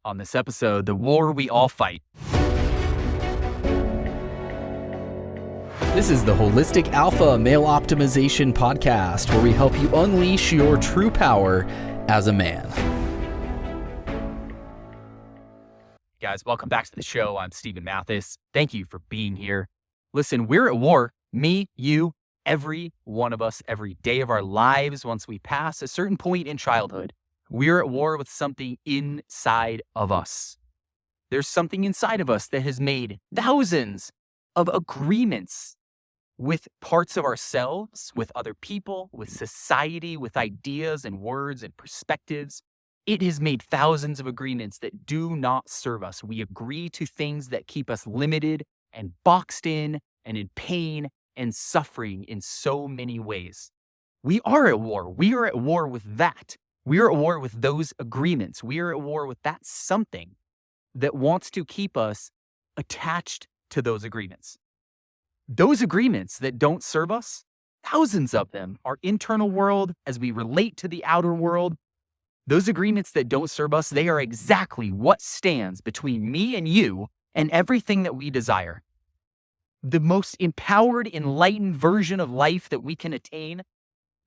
On this episode, the war we all fight. This is the Holistic Alpha Male Optimization Podcast, where we help you unleash your true power as a man. Guys, welcome back to the show. I'm Stephen Mathis. Thank you for being here. Listen, we're at war. Me, you, every one of us, every day of our lives, once we pass a certain point in childhood. We're at war with something inside of us. There's something inside of us that has made thousands of agreements with parts of ourselves, with other people, with society, with ideas and words and perspectives. It has made thousands of agreements that do not serve us. We agree to things that keep us limited and boxed in and in pain and suffering in so many ways. We are at war. We are at war with that. We are at war with those agreements. We are at war with that something that wants to keep us attached to those agreements. Those agreements that don't serve us, thousands of them, our internal world as we relate to the outer world, those agreements that don't serve us, they are exactly what stands between me and you and everything that we desire. The most empowered, enlightened version of life that we can attain,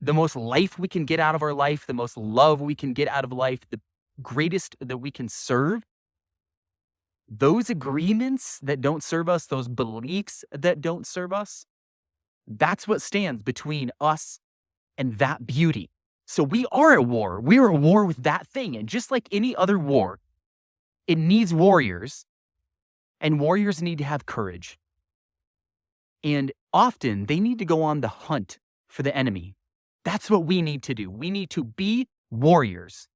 the most life we can get out of our life, the most love we can get out of life, the greatest that we can serve, those agreements that don't serve us, those beliefs that don't serve us, that's what stands between us and that beauty. So we are at war. We are at war with that thing. And just like any other war, it needs warriors, and warriors need to have courage. And often they need to go on the hunt for the enemy. That's what we need to do. We need to be warriors,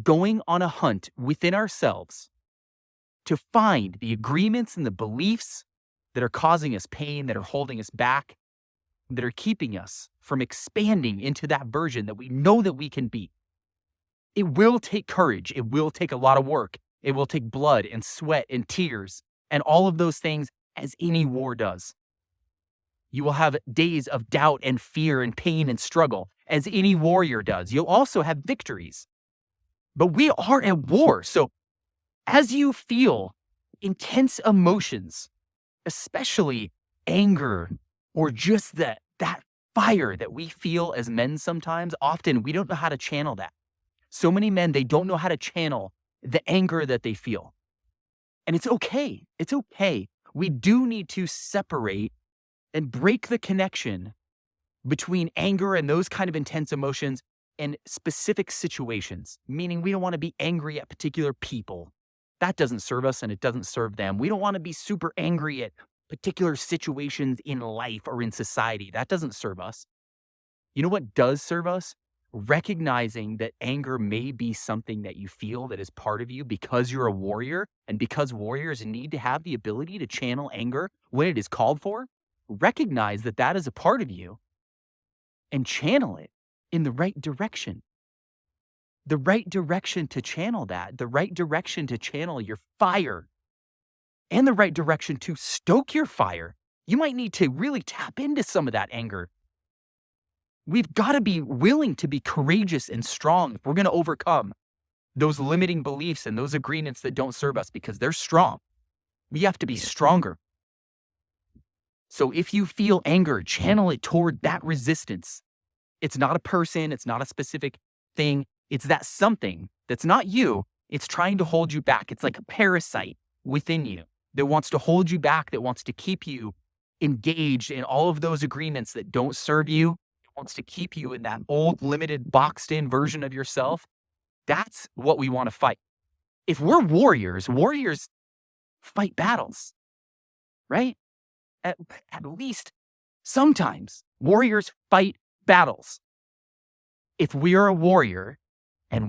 going on a hunt within ourselves to find the agreements and the beliefs that are causing us pain, that are holding us back, that are keeping us from expanding into that version that we know that we can be. It will take courage. It will take a lot of work. It will take blood and sweat and tears and all of those things, as any war does. You will have days of doubt and fear and pain and struggle, as any warrior does. You'll also have victories. But we are at war. So as you feel intense emotions, especially anger or just that fire that we feel as men sometimes, often we don't know how to channel that. So many men, they don't know how to channel the anger that they feel. And it's okay. It's okay. We do need to separate and break the connection between anger and those kind of intense emotions and specific situations, meaning we don't want to be angry at particular people. That doesn't serve us and it doesn't serve them. We don't want to be super angry at particular situations in life or in society. That doesn't serve us. You know what does serve us? Recognizing that anger may be something that you feel that is part of you because you're a warrior, and because warriors need to have the ability to channel anger when it is called for. Recognize that that is a part of you and channel it in the right direction. The right direction to channel that, the right direction to channel your fire, and the right direction to stoke your fire. You might need to really tap into some of that anger. We've got to be willing to be courageous and strong if we're going to overcome those limiting beliefs and those agreements that don't serve us, because they're strong. We have to be stronger. So if you feel anger, channel it toward that resistance. It's not a person. It's not a specific thing. It's that something that's not you. It's trying to hold you back. It's like a parasite within you that wants to hold you back, that wants to keep you engaged in all of those agreements that don't serve you. It wants to keep you in that old, limited, boxed-in version of yourself. That's what we want to fight. If we're warriors, warriors fight battles, right? At least sometimes warriors fight battles. If we are a warrior, and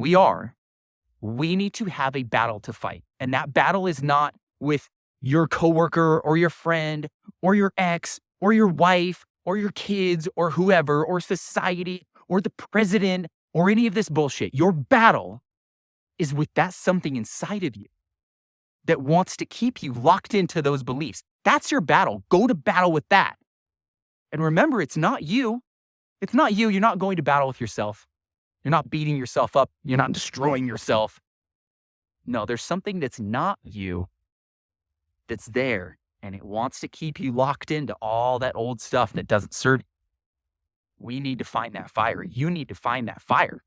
we need to have a battle to fight. And that battle is not with your coworker or your friend or your ex or your wife or your kids or whoever or society or the president or any of this bullshit. Your battle is with that something inside of you that wants to keep you locked into those beliefs. That's your battle. Go to battle with that. And remember, it's not you. It's not you. You're not going to battle with yourself. You're not beating yourself up. You're not destroying yourself. No, there's something that's not you that's there, and it wants to keep you locked into all that old stuff that doesn't serve you. We need to find that fire. You need to find that fire.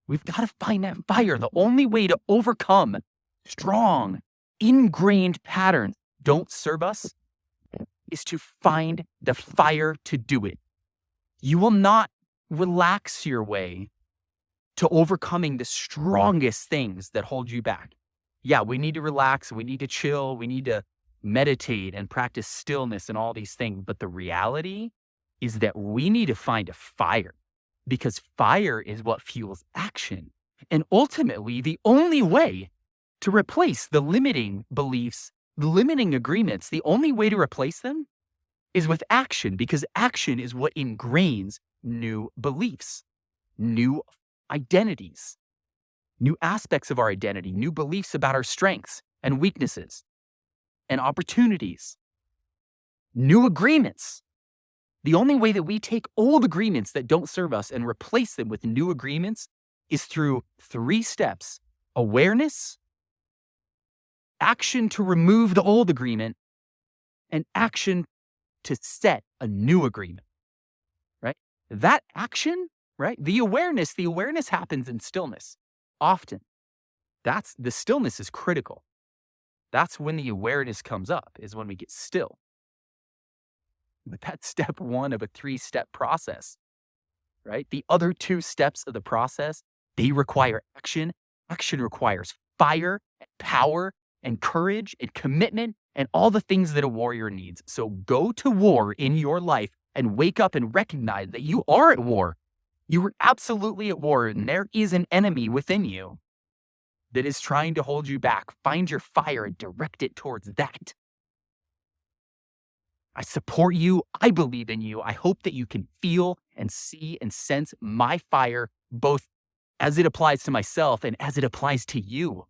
We've got to find that fire. The only way to overcome strong, ingrained patterns don't serve us is to find the fire to do it. You will not relax your way to overcoming the strongest things that hold you back. Yeah, we need to relax. We need to chill. We need to meditate and practice stillness and all these things. But the reality is that we need to find a fire, because fire is what fuels action. And ultimately, the only way to replace the limiting beliefs, the limiting agreements, the only way to replace them is with action, because action is what ingrains new beliefs, new identities, new aspects of our identity, new beliefs about our strengths and weaknesses and opportunities, new agreements. The only way that we take old agreements that don't serve us and replace them with new agreements is through 3 steps: awareness, action to remove the old agreement, and action to set a new agreement, right? That action, right? The awareness happens in stillness often. The stillness is critical. That's when the awareness comes up, is when we get still. But that's step 1 of a 3-step process, right? The other 2 steps of the process, they require action. Action requires fire, and power, and courage, and commitment, and all the things that a warrior needs. So go to war in your life and wake up and recognize that you are at war. You are absolutely at war, and there is an enemy within you that is trying to hold you back. Find your fire and direct it towards that. I support you. I believe in you. I hope that you can feel and see and sense my fire, both as it applies to myself and as it applies to you.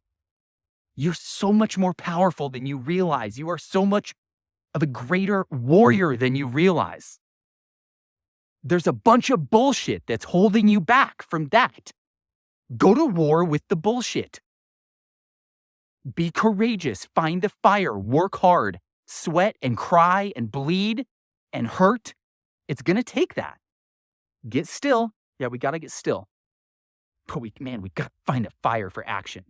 You're so much more powerful than you realize. You are so much of a greater warrior than you realize. There's a bunch of bullshit that's holding you back from that. Go to war with the bullshit. Be courageous. Find the fire. Work hard. Sweat and cry and bleed and hurt. It's going to take that. Get still. Yeah, we got to get still. But we got to find a fire for action.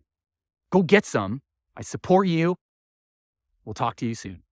Go get some. I support you. We'll talk to you soon.